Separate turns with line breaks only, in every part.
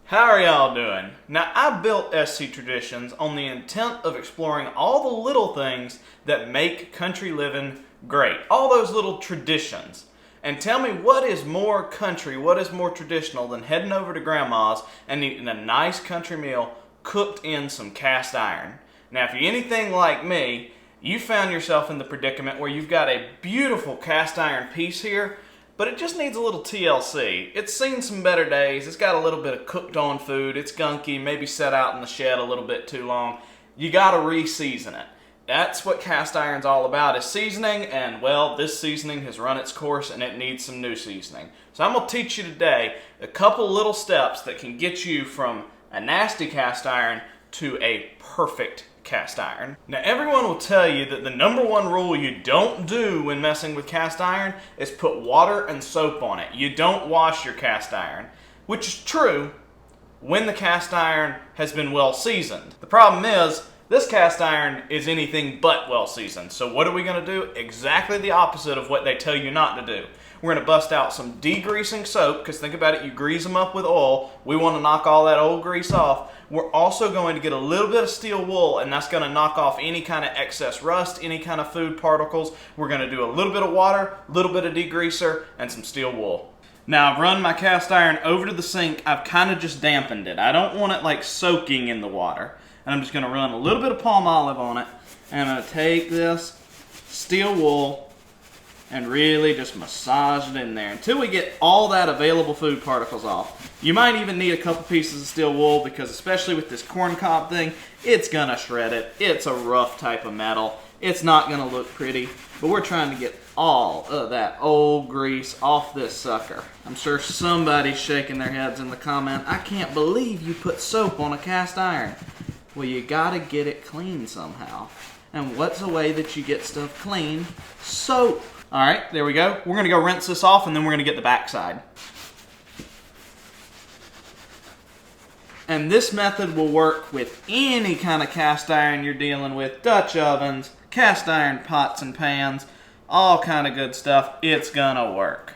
How are y'all doing? Now, I built SC Traditions on the intent of exploring all the little things that make country living great. All those little traditions. And tell me, what is more country, what is more traditional than heading over to Grandma's and eating a nice country meal cooked in some cast iron? Now, if you're anything like me, you found yourself in the predicament where you've got a beautiful cast iron piece here, but it just needs a little TLC. It's seen some better days. It's got a little bit of cooked on food. It's gunky, maybe set out in the shed a little bit too long. You gotta re-season it. That's what cast iron's all about, is seasoning, and well, this seasoning has run its course and it needs some new seasoning. So I'm gonna teach you today a couple little steps that can get you from a nasty cast iron to a perfect cast iron. Now, everyone will tell you that the number one rule you don't do when messing with cast iron is put water and soap on it. You don't wash your cast iron, which is true when the cast iron has been well seasoned. The problem is, this cast iron is anything but well seasoned. So what are we gonna do? Exactly the opposite of what they tell you not to do. We're gonna bust out some degreasing soap, because think about it, you grease them up with oil. We wanna knock all that old grease off. We're also going to get a little bit of steel wool, and that's gonna knock off any kind of excess rust, any kind of food particles. We're gonna do a little bit of water, a little bit of degreaser, and some steel wool. Now, I've run my cast iron over to the sink. I've kind of just dampened it. I don't want it like soaking in the water. And I'm just gonna run a little bit of palm olive on it, and I'm gonna take this steel wool and really just massage it in there until we get all that available food particles off. You might even need a couple pieces of steel wool, because especially with this corn cob thing, it's gonna shred it. It's a rough type of metal. It's not gonna look pretty, but we're trying to get all of that old grease off this sucker. I'm sure somebody's shaking their heads in the comment, I can't believe you put soap on a cast iron. Well, you gotta get it clean somehow. And what's a way that you get stuff clean? Soap. All right, there we go. We're gonna go rinse this off, and then we're gonna get the backside. And this method will work with any kind of cast iron you're dealing with. Dutch ovens, cast iron pots and pans, all kind of good stuff. It's gonna work.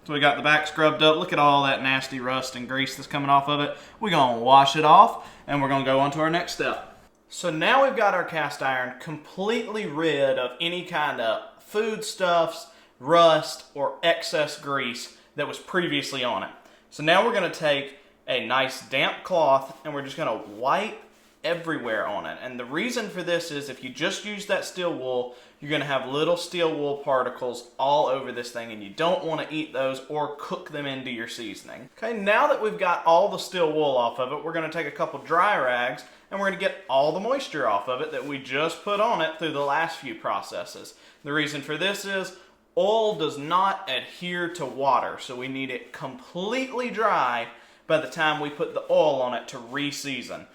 So we got the back scrubbed up. Look at all that nasty rust and grease that's coming off of it. We're gonna wash it off, and we're gonna go on to our next step. So now we've got our cast iron completely rid of any kind of foodstuffs, rust, or excess grease that was previously on it. So now we're gonna take a nice damp cloth, and we're just gonna wipe everywhere on it. And the reason for this is, if you just use that steel wool, you're gonna have little steel wool particles all over this thing, and you don't wanna eat those or cook them into your seasoning. Okay, now that we've got all the steel wool off of it, we're gonna take a couple dry rags, and we're gonna get all the moisture off of it that we just put on it through the last few processes. The reason for this is, oil does not adhere to water, so we need it completely dry by the time we put the oil on it to re-season.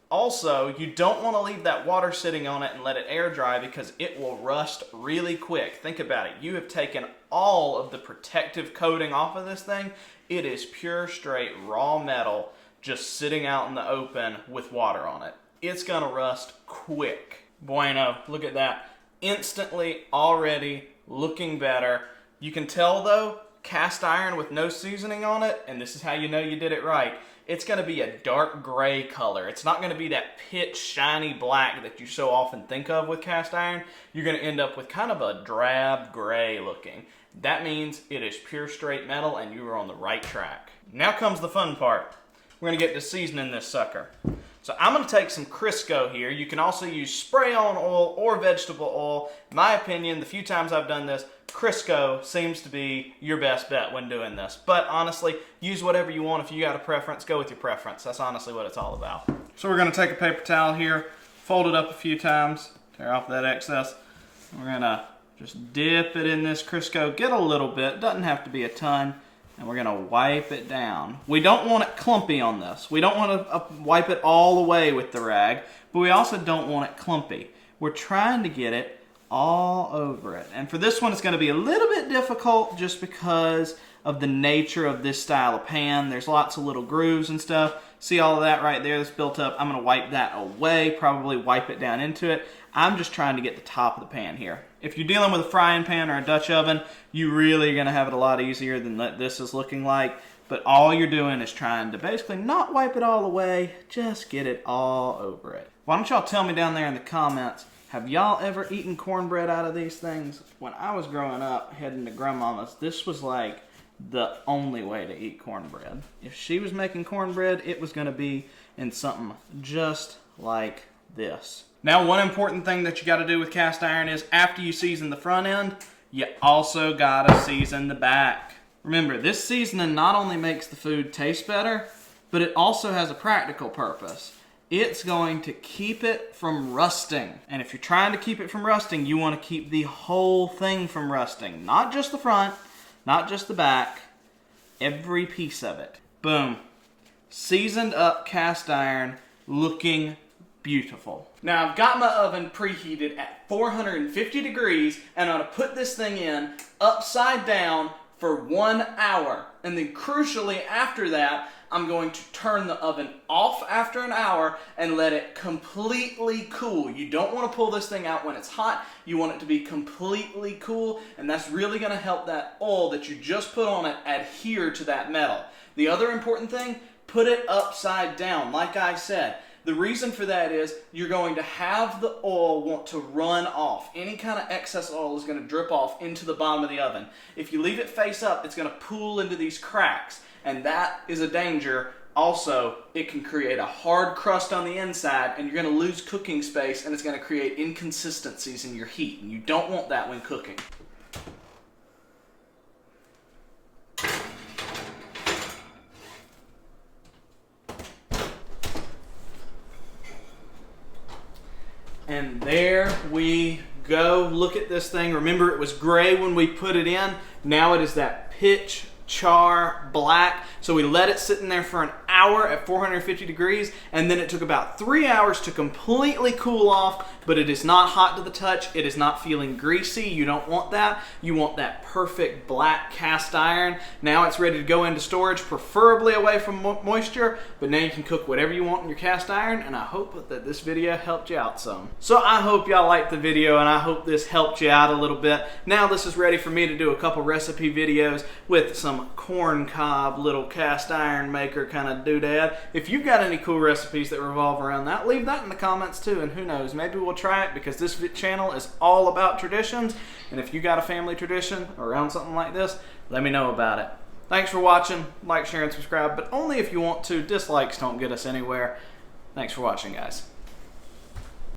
Also, you don't want to leave that water sitting on it and let it air dry, because it will rust really quick. Think about it. You have taken all of the protective coating off of this thing. It is pure, straight, raw metal just sitting out in the open with water on it. It's going to rust quick. Bueno, look at that. Instantly already looking better. You can tell though, cast iron with no seasoning on it, and this is how you know you did it right, it's going to be a dark gray color. It's not going to be that pitch shiny black that you so often think of with cast iron. You're going to end up with kind of a drab gray looking. That means it is pure straight metal, and you are on the right track. Now comes the fun part. We're going to get to seasoning this sucker. So I'm going to take some Crisco here. You can also use spray-on oil or vegetable oil. In my opinion, the few times I've done this, Crisco seems to be your best bet when doing this. But honestly, use whatever you want. If you got a preference, go with your preference. That's honestly what it's all about. So we're going to take a paper towel here, fold it up a few times, tear off that excess. We're going to just dip it in this Crisco. Get a little bit. Doesn't have to be a ton. And we're gonna wipe it down. We don't want it clumpy on this. We don't want to wipe it all the way with the rag, but we also don't want it clumpy. We're trying to get it all over it. And for this one, it's gonna be a little bit difficult just because of the nature of this style of pan. There's lots of little grooves and stuff. See all of that right there that's built up? I'm gonna wipe that away, probably wipe it down into it. I'm just trying to get the top of the pan here. If you're dealing with a frying pan or a Dutch oven, you really are gonna have it a lot easier than this is looking like. but all you're doing is trying to basically not wipe it all away, just get it all over it. Why don't y'all tell me down there in the comments, have y'all ever eaten cornbread out of these things? When I was growing up, heading to grandmama's, this was like the only way to eat cornbread. If she was making cornbread, it was gonna be in something just like this. Now, one important thing that you gotta do with cast iron is after you season the front end, you also gotta season the back. Remember, this seasoning not only makes the food taste better, but it also has a practical purpose. It's going to keep it from rusting. And if you're trying to keep it from rusting, you want to keep the whole thing from rusting. Not just the front, not just the back, every piece of it. Boom. Seasoned up cast iron, looking beautiful. Now I've got my oven preheated at 450 degrees, and I'm gonna put this thing in upside down for 1 hour. And then crucially after that, I'm going to turn the oven off after an hour and let it completely cool. You don't want to pull this thing out when it's hot. You want it to be completely cool, and that's really going to help that oil that you just put on it adhere to that metal. The other important thing, put it upside down. Like I said, the reason for that is you're going to have the oil want to run off. Any kind of excess oil is going to drip off into the bottom of the oven. If you leave it face up, it's going to pool into these cracks, and that is a danger. Also, it can create a hard crust on the inside, and you're going to lose cooking space, and it's going to create inconsistencies in your heat, and you don't want that when cooking. And there we go. Look at this thing. Remember, it was gray when we put it in. Now it is that pitch char black. So we let it sit in there for an hour at 450 degrees, and then it took about 3 hours to completely cool off, but it is not hot to the touch. It is not feeling greasy. You don't want that. You want that perfect black cast iron. Now it's ready to go into storage, preferably away from moisture, but now you can cook whatever you want in your cast iron, and I hope that this video helped you out some. So I hope y'all liked the video, and I hope this helped you out a little bit. Now this is ready for me to do a couple recipe videos with some corn cob little cast iron maker kind of doodad. If you've got any cool recipes that revolve around that, leave that in the comments too, and who knows, maybe we'll try it, because this channel is all about traditions, and if you got a family tradition around something like this, let me know about it. Thanks for watching. Like, share, and subscribe, but only if you want to. Dislikes don't get us anywhere. Thanks for watching, guys.